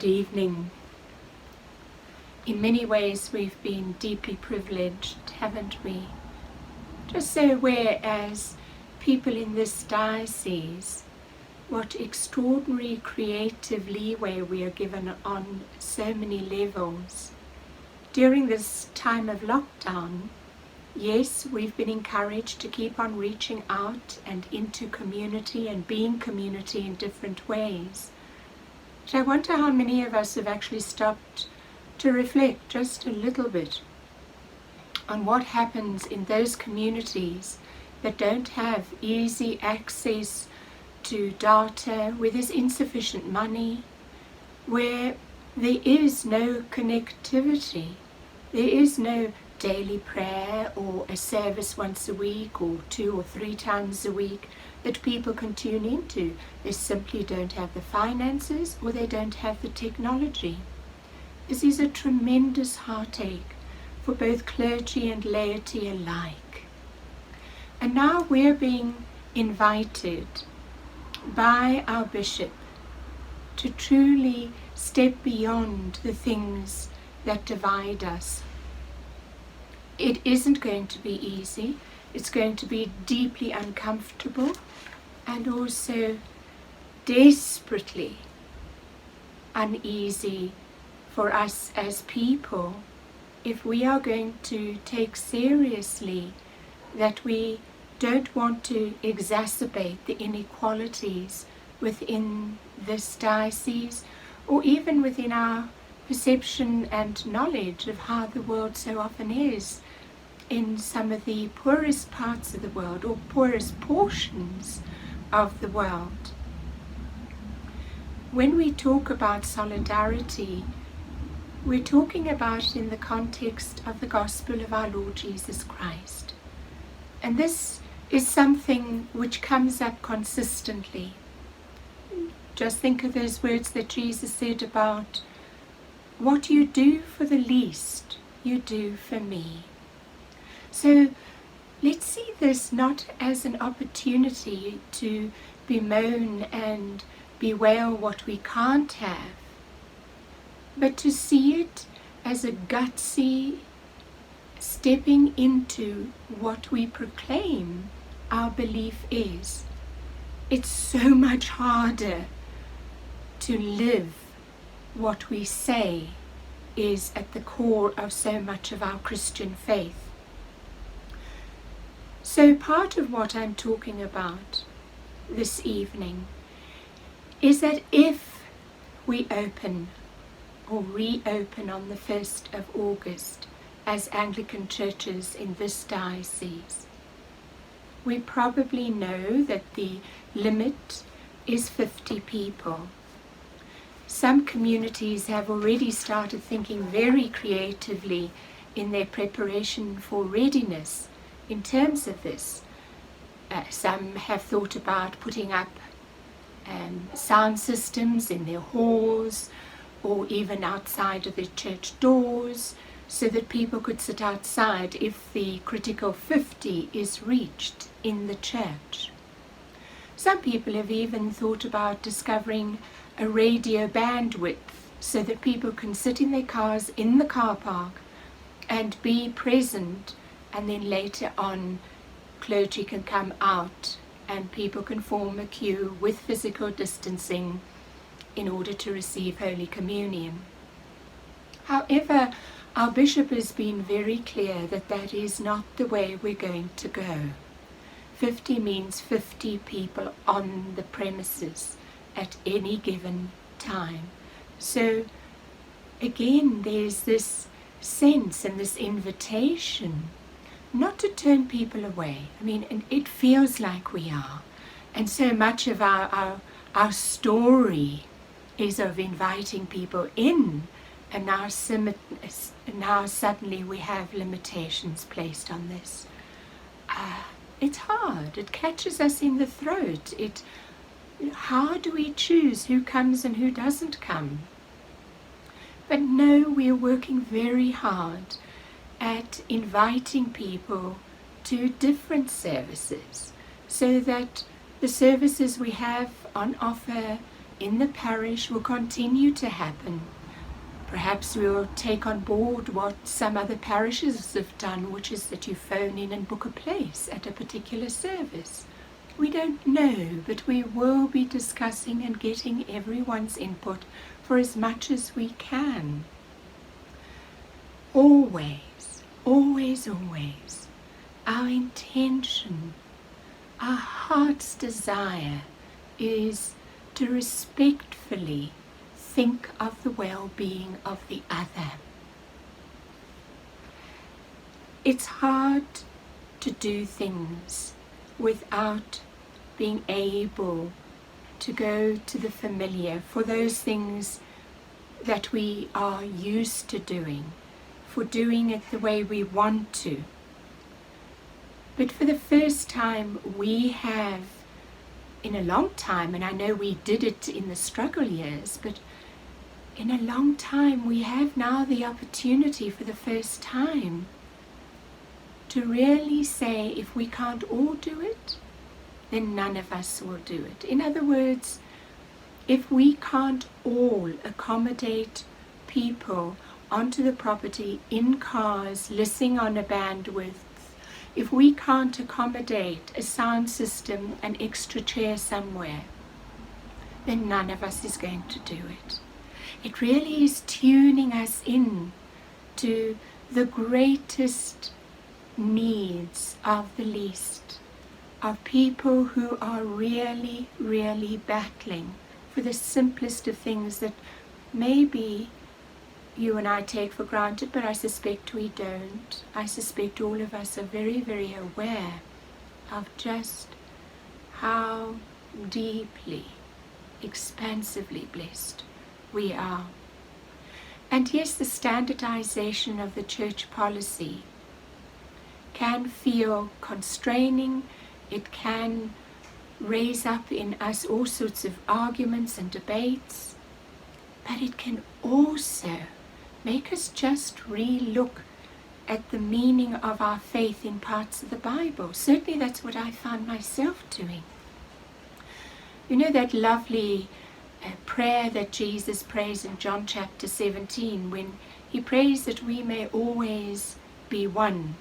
Good evening. In many ways we've been deeply privileged, haven't we? Just so aware as people in this diocese what extraordinary creative leeway we are given on so many levels. During this time of lockdown, yes, we've been encouraged to keep on reaching out and into community and being community in different ways. But I wonder how many of us have actually stopped to reflect just a little bit on what happens in those communities that don't have easy access to data, where there's insufficient money, where there is no connectivity, there is no daily prayer or a service once a week or 2 or 3 times a week that people can tune into. They simply don't have the finances or they don't have the technology. This is a tremendous heartache for both clergy and laity alike. And now we're being invited by our bishop to truly step beyond the things that divide us. It isn't going to be easy. It's going to be deeply uncomfortable and also desperately uneasy for us as people if we are going to take seriously that we don't want to exacerbate the inequalities within this diocese or even within our perception and knowledge of how the world so often is in some of the poorest parts of the world or poorest portions of the world. When we talk about solidarity, we're talking about it in the context of the gospel of our Lord Jesus Christ. And this is something which comes up consistently. Just think of those words that Jesus said about what you do for the least, you do for me. So let's see this not as an opportunity to bemoan and bewail what we can't have, but to see it as a gutsy stepping into what we proclaim our belief is. It's so much harder to live what we say is at the core of so much of our Christian faith. So part of what I'm talking about this evening is that if we open or reopen on the 1st of August as Anglican churches in this diocese, we probably know that the limit is 50 people. Some communities have already started thinking very creatively in their preparation for readiness in terms of this. Some have thought about putting up sound systems in their halls or even outside of their church doors so that people could sit outside if the critical 50 is reached in the church. Some people have even thought about discovering a radio bandwidth so that people can sit in their cars in the car park and be present, and then later on clergy can come out and people can form a queue with physical distancing in order to receive Holy Communion. However, our bishop has been very clear that that is not the way we're going to go. 50 means 50 people on the premises at any given time. So again, there's this sense and this invitation not to turn people away. I mean, and it feels like we are. And so much of our story is of inviting people in, and now suddenly we have limitations placed on this. It's hard. It catches us in the throat. How do we choose who comes and who doesn't come? But no, we are working very hard at inviting people to different services so that the services we have on offer in the parish will continue to happen. Perhaps we'll take on board what some other parishes have done, which is that you phone in and book a place at a particular service. We don't know, but we will be discussing and getting everyone's input for as much as we can. Always, always, always, our intention, our heart's desire is to respectfully think of the well-being of the other. It's hard to do things without being able to go to the familiar for those things that we are used to doing, for doing it the way we want to. But for the first time we have, in a long time, and I know we did it in the struggle years, but in a long time we have now the opportunity for the first time to really say, if we can't all do it, then none of us will do it. In other words, if we can't all accommodate people onto the property in cars, listening on a bandwidth, if we can't accommodate a sound system, an extra chair somewhere, then none of us is going to do it. It really is tuning us in to the greatest needs of the least, of people who are really, really battling for the simplest of things that maybe you and I take for granted, but I suspect we don't. I suspect all of us are very, very aware of just how deeply, expansively blessed we are. And yes, the standardization of the church policy can feel constraining. It can raise up in us all sorts of arguments and debates, but it can also make us just re-look at the meaning of our faith in parts of the Bible. Certainly that's what I found myself doing. You know that lovely prayer that Jesus prays in John chapter 17, when he prays that we may always be one,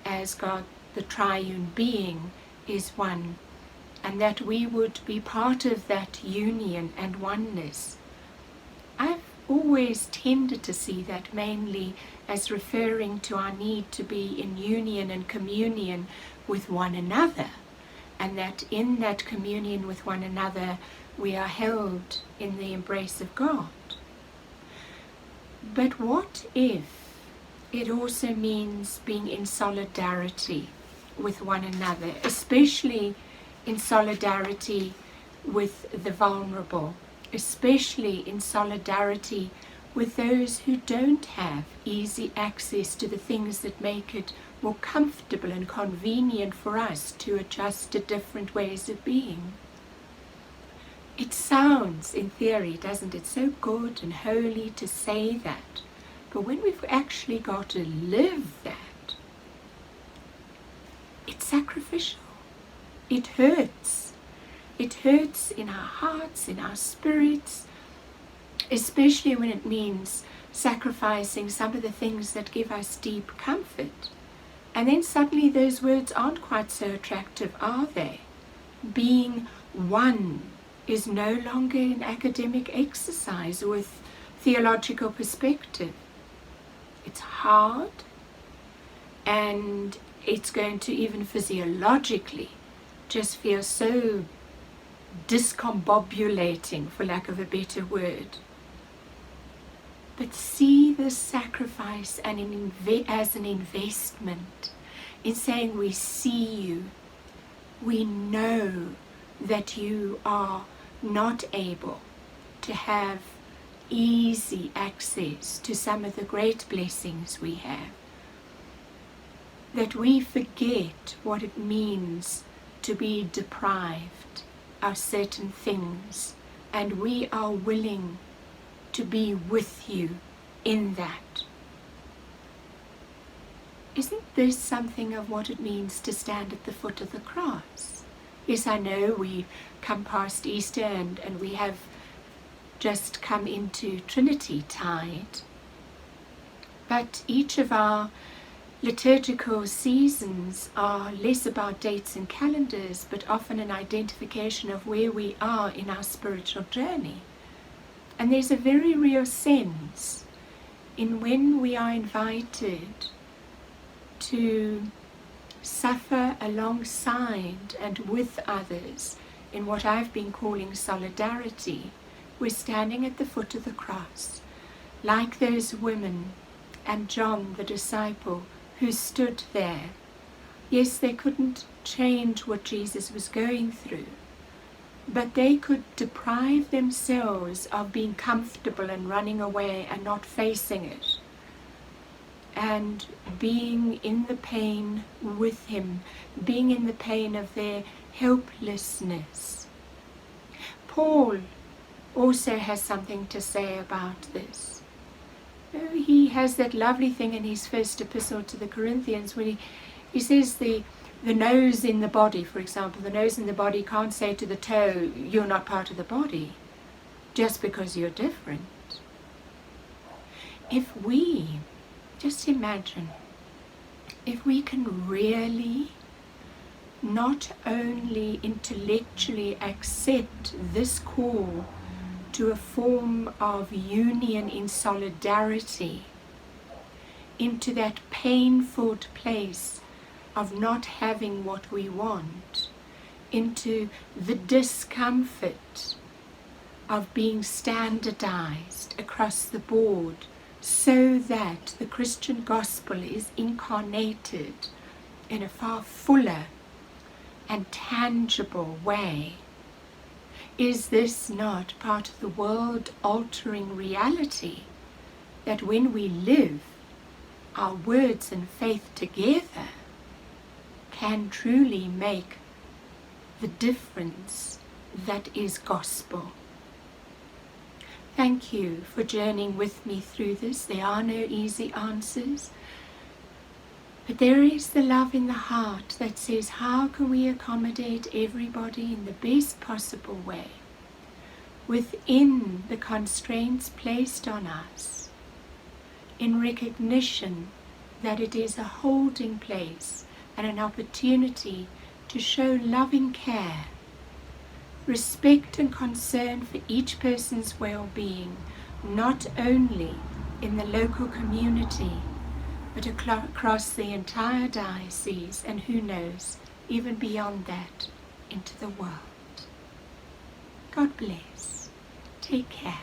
as God the triune being is one, and that we would be part of that union and oneness. I've always tended to see that mainly as referring to our need to be in union and communion with one another, and that in that communion with one another we are held in the embrace of God. But what if it also means being in solidarity with one another, especially in solidarity with the vulnerable, especially in solidarity with those who don't have easy access to the things that make it more comfortable and convenient for us to adjust to different ways of being. It sounds, in theory, doesn't it, so good and holy to say that, but when we've actually got to live that, it's sacrificial. It hurts. It hurts in our hearts, in our spirits, especially when it means sacrificing some of the things that give us deep comfort. And then suddenly those words aren't quite so attractive, are they? Being one is no longer an academic exercise with theological perspective. It's hard, and it's going to even physiologically just feel so discombobulating, for lack of a better word. But see the sacrifice and as an investment in saying, we see you, we know that you are not able to have easy access to some of the great blessings we have, that we forget what it means to be deprived of certain things, and we are willing to be with you in that. Isn't this something of what it means to stand at the foot of the cross? Yes, I know we come past Easter and we have just come into Trinity Tide, but each of our liturgical seasons are less about dates and calendars, but often an identification of where we are in our spiritual journey. And there's a very real sense in when we are invited to suffer alongside and with others in what I've been calling solidarity. We're standing at the foot of the cross, like those women and John the disciple who stood there. Yes, they couldn't change what Jesus was going through, but they could deprive themselves of being comfortable and running away and not facing it, and being in the pain with him, being in the pain of their helplessness. Paul also has something to say about this. He has that lovely thing in his first epistle to the Corinthians when he says the nose in the body, for example, the nose in the body can't say to the toe, you're not part of the body, just because you're different. If we, just imagine, if we can really not only intellectually accept this call to a form of union in solidarity, into that painful place of not having what we want, into the discomfort of being standardized across the board, so that the Christian gospel is incarnated in a far fuller and tangible way. Is this not part of the world-altering reality that when we live our words and faith together can truly make the difference that is gospel? Thank you for journeying with me through this. There are no easy answers, but there is the love in the heart that says, how can we accommodate everybody in the best possible way within the constraints placed on us, in recognition that it is a holding place and an opportunity to show loving care, respect and concern for each person's well-being, not only in the local community, but across the entire diocese, and who knows, even beyond that, into the world. God bless. Take care.